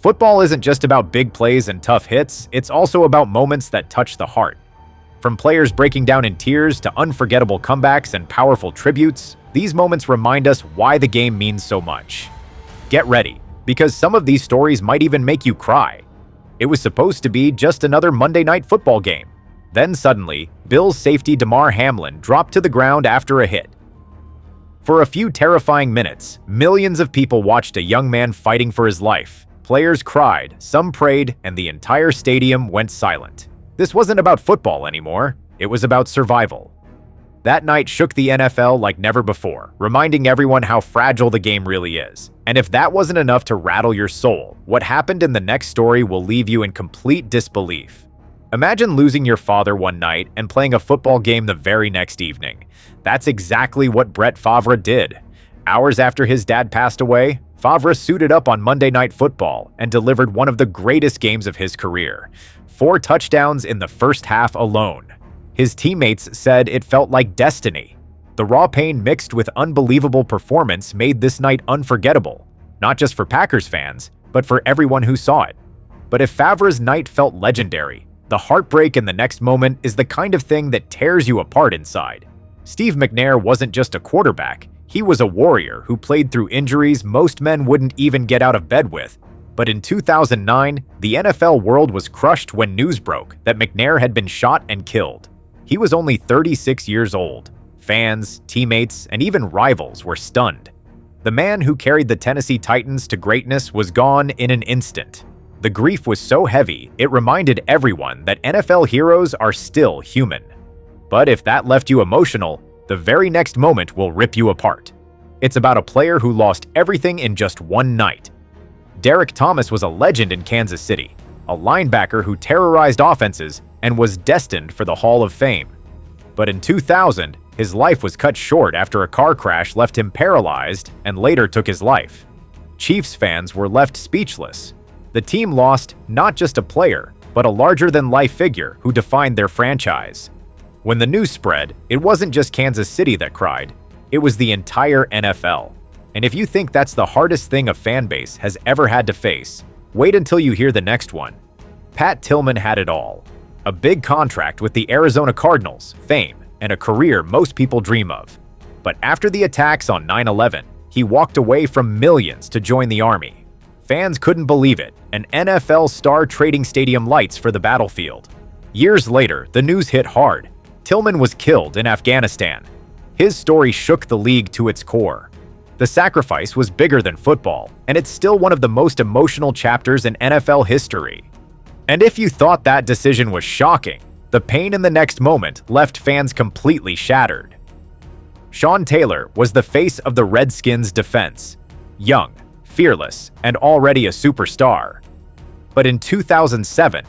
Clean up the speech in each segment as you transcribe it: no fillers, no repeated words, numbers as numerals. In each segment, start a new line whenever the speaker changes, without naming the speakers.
Football isn't just about big plays and tough hits, it's also about moments that touch the heart. From players breaking down in tears to unforgettable comebacks and powerful tributes, these moments remind us why the game means so much. Get ready, because some of these stories might even make you cry. It was supposed to be just another Monday Night Football game. Then suddenly, Bills safety Damar Hamlin dropped to the ground after a hit. For a few terrifying minutes, millions of people watched a young man fighting for his life. Players cried, some prayed, and the entire stadium went silent. This wasn't about football anymore, it was about survival. That night shook the NFL like never before, reminding everyone how fragile the game really is. And if that wasn't enough to rattle your soul, what happened in the next story will leave you in complete disbelief. Imagine losing your father one night and playing a football game the very next evening. That's exactly what Brett Favre did. Hours after his dad passed away, Favre suited up on Monday Night Football and delivered one of the greatest games of his career. 4 touchdowns in the first half alone. His teammates said it felt like destiny. The raw pain mixed with unbelievable performance made this night unforgettable, not just for Packers fans, but for everyone who saw it. But if Favre's night felt legendary, the heartbreak in the next moment is the kind of thing that tears you apart inside. Steve McNair wasn't just a quarterback, he was a warrior who played through injuries most men wouldn't even get out of bed with. But in 2009, the NFL world was crushed when news broke that McNair had been shot and killed. He was only 36 years old. Fans, teammates, and even rivals were stunned. The man who carried the Tennessee Titans to greatness was gone in an instant. The grief was so heavy, it reminded everyone that NFL heroes are still human. But if that left you emotional, the very next moment will rip you apart. It's about a player who lost everything in just one night. Derek Thomas was a legend in Kansas City, a linebacker who terrorized offenses and was destined for the Hall of Fame. But in 2000, his life was cut short after a car crash left him paralyzed and later took his life. Chiefs fans were left speechless. The team lost not just a player, but a larger-than-life figure who defined their franchise. When the news spread, it wasn't just Kansas City that cried, it was the entire NFL. And if you think that's the hardest thing a fan base has ever had to face, wait until you hear the next one. Pat Tillman had it all. A big contract with the Arizona Cardinals, fame, and a career most people dream of. But after the attacks on 9/11, he walked away from millions to join the Army. Fans couldn't believe it, an NFL star trading stadium lights for the battlefield. Years later, the news hit hard. Tillman was killed in Afghanistan. His story shook the league to its core. The sacrifice was bigger than football, and it's still one of the most emotional chapters in NFL history. And if you thought that decision was shocking, the pain in the next moment left fans completely shattered. Sean Taylor was the face of the Redskins' defense. Young, fearless, and already a superstar. But in 2007,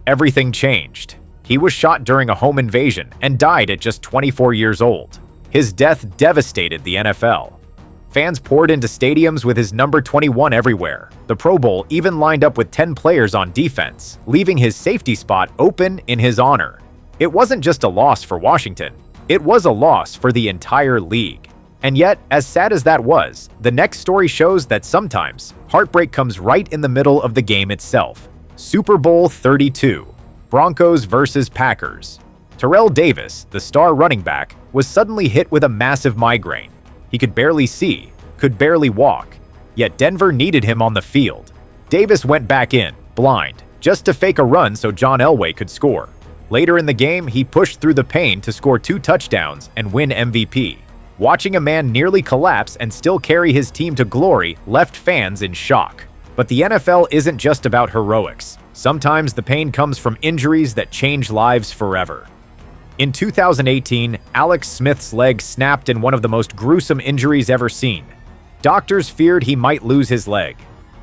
everything changed. He was shot during a home invasion and died at just 24 years old. His death devastated the NFL. Fans poured into stadiums with his number 21 everywhere. The Pro Bowl even lined up with 10 players on defense, leaving his safety spot open in his honor. It wasn't just a loss for Washington, it was a loss for the entire league. And yet, as sad as that was, the next story shows that sometimes heartbreak comes right in the middle of the game itself. Super Bowl 32, Broncos versus Packers. Terrell Davis, the star running back, was suddenly hit with a massive migraine. He could barely see, could barely walk, yet Denver needed him on the field. Davis went back in, blind, just to fake a run so John Elway could score. Later in the game, he pushed through the pain to score 2 touchdowns and win MVP. Watching a man nearly collapse and still carry his team to glory left fans in shock. But the NFL isn't just about heroics. Sometimes the pain comes from injuries that change lives forever. In 2018, Alex Smith's leg snapped in one of the most gruesome injuries ever seen. Doctors feared he might lose his leg.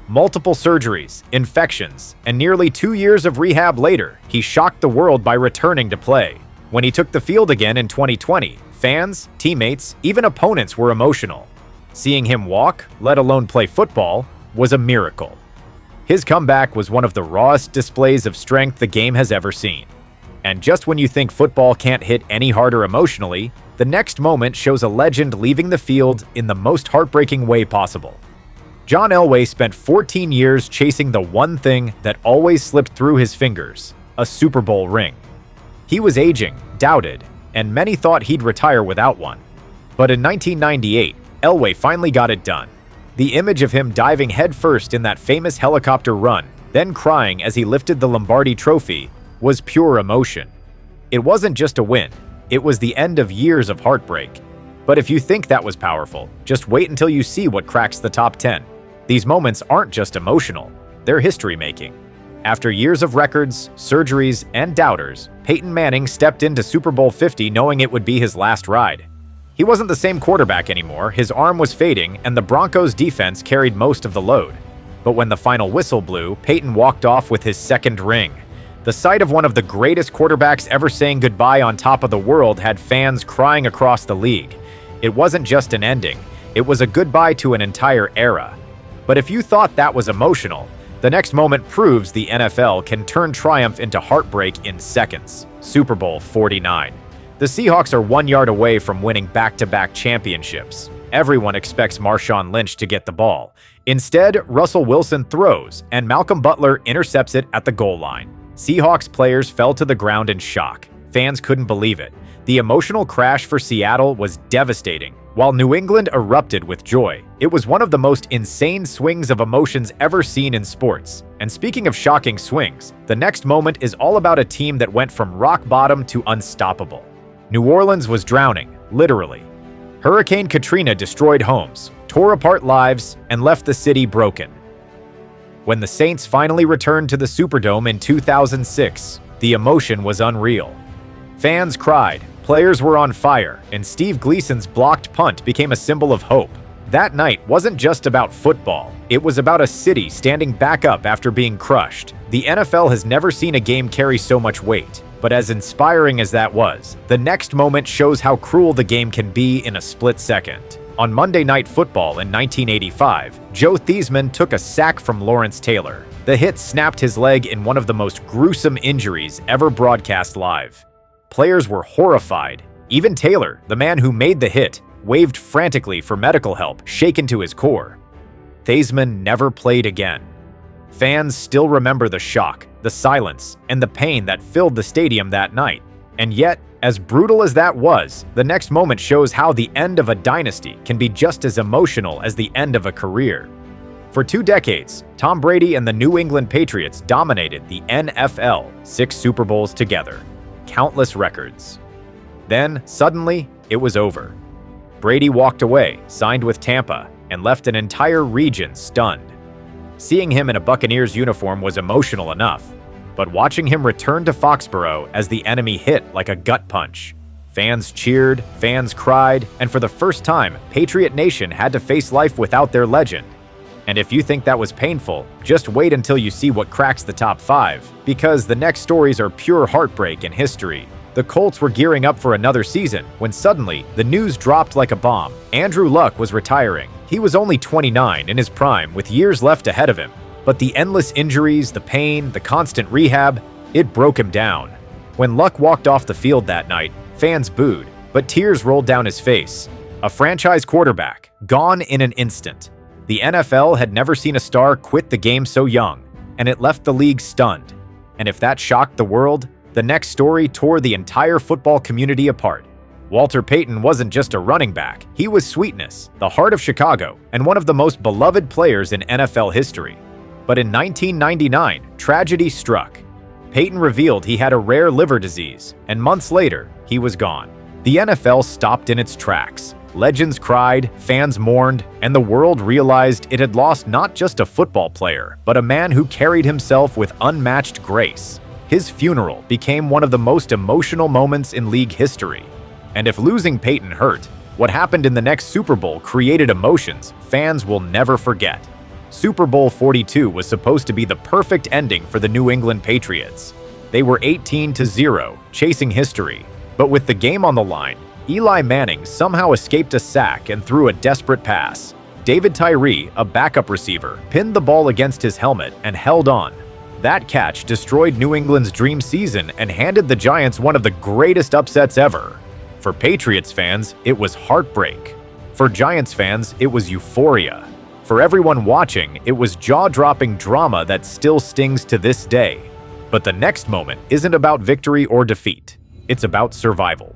Multiple surgeries, infections, and nearly 2 years of rehab later, he shocked the world by returning to play. When he took the field again in 2020, fans, teammates, even opponents were emotional. Seeing him walk, let alone play football, was a miracle. His comeback was one of the rawest displays of strength the game has ever seen. And just when you think football can't hit any harder emotionally, the next moment shows a legend leaving the field in the most heartbreaking way possible. John Elway spent 14 years chasing the one thing that always slipped through his fingers: a Super Bowl ring. He was aging, doubted, and many thought he'd retire without one. But in 1998, Elway finally got it done. The image of him diving headfirst in that famous helicopter run, then crying as he lifted the Lombardi Trophy, was pure emotion. It wasn't just a win, it was the end of years of heartbreak. But if you think that was powerful, just wait until you see what cracks the top 10. These moments aren't just emotional, they're history-making. After years of records, surgeries, and doubters, Peyton Manning stepped into Super Bowl 50 knowing it would be his last ride. He wasn't the same quarterback anymore, his arm was fading, and the Broncos' defense carried most of the load. But when the final whistle blew, Peyton walked off with his second ring. The sight of one of the greatest quarterbacks ever saying goodbye on top of the world had fans crying across the league. It wasn't just an ending, it was a goodbye to an entire era. But if you thought that was emotional, the next moment proves the NFL can turn triumph into heartbreak in seconds. Super Bowl 49. The Seahawks are 1 yard away from winning back-to-back championships. Everyone expects Marshawn Lynch to get the ball. Instead, Russell Wilson throws, and Malcolm Butler intercepts it at the goal line. Seahawks players fell to the ground in shock. Fans couldn't believe it. The emotional crash for Seattle was devastating, while New England erupted with joy. It was one of the most insane swings of emotions ever seen in sports. And speaking of shocking swings, the next moment is all about a team that went from rock bottom to unstoppable. New Orleans was drowning, literally. Hurricane Katrina destroyed homes, tore apart lives, and left the city broken. When the Saints finally returned to the Superdome in 2006, the emotion was unreal. Fans cried, players were on fire, and Steve Gleason's blocked punt became a symbol of hope. That night wasn't just about football. It was about a city standing back up after being crushed. The NFL has never seen a game carry so much weight. But as inspiring as that was, the next moment shows how cruel the game can be in a split second. On Monday Night Football in 1985, Joe Theismann took a sack from Lawrence Taylor. The hit snapped his leg in one of the most gruesome injuries ever broadcast live. Players were horrified. Even Taylor, the man who made the hit, waved frantically for medical help, shaken to his core. Theismann never played again. Fans still remember the shock, the silence, and the pain that filled the stadium that night. And yet, as brutal as that was, the next moment shows how the end of a dynasty can be just as emotional as the end of a career. For 2 decades, Tom Brady and the New England Patriots dominated the NFL, 6 Super Bowls together, countless records. Then, suddenly, it was over. Brady walked away, signed with Tampa, and left an entire region stunned. Seeing him in a Buccaneers uniform was emotional enough, but watching him return to Foxborough as the enemy hit like a gut punch. Fans cheered, fans cried, and for the first time, Patriot Nation had to face life without their legend. And if you think that was painful, just wait until you see what cracks the top 5, because the next stories are pure heartbreak and history. The Colts were gearing up for another season when suddenly the news dropped like a bomb. Andrew Luck was retiring. He was only 29 in his prime with years left ahead of him. But the endless injuries, the pain, the constant rehab, it broke him down. When Luck walked off the field that night, fans booed, but tears rolled down his face. A franchise quarterback, gone in an instant. The NFL had never seen a star quit the game so young, and it left the league stunned. And if that shocked the world, the next story tore the entire football community apart. Walter Payton wasn't just a running back, he was sweetness, the heart of Chicago, and one of the most beloved players in NFL history. But in 1999, tragedy struck. Payton revealed he had a rare liver disease, and months later, he was gone. The NFL stopped in its tracks. Legends cried, fans mourned, and the world realized it had lost not just a football player, but a man who carried himself with unmatched grace. His funeral became one of the most emotional moments in league history. And if losing Peyton hurt, what happened in the next Super Bowl created emotions fans will never forget. Super Bowl 42 was supposed to be the perfect ending for the New England Patriots. They were 18-0, chasing history. But with the game on the line, Eli Manning somehow escaped a sack and threw a desperate pass. David Tyree, a backup receiver, pinned the ball against his helmet and held on. That catch destroyed New England's dream season and handed the Giants one of the greatest upsets ever. For Patriots fans, it was heartbreak. For Giants fans, it was euphoria. For everyone watching, it was jaw-dropping drama that still stings to this day. But the next moment isn't about victory or defeat. It's about survival.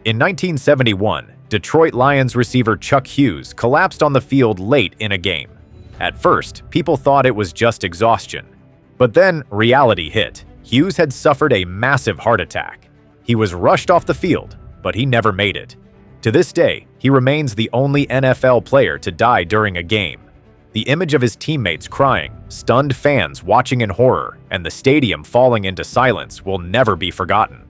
In 1971, Detroit Lions receiver Chuck Hughes collapsed on the field late in a game. At first, people thought it was just exhaustion. But then reality hit. Hughes had suffered a massive heart attack. He was rushed off the field, but he never made it. To this day, he remains the only NFL player to die during a game. The image of his teammates crying, stunned fans watching in horror, and the stadium falling into silence will never be forgotten.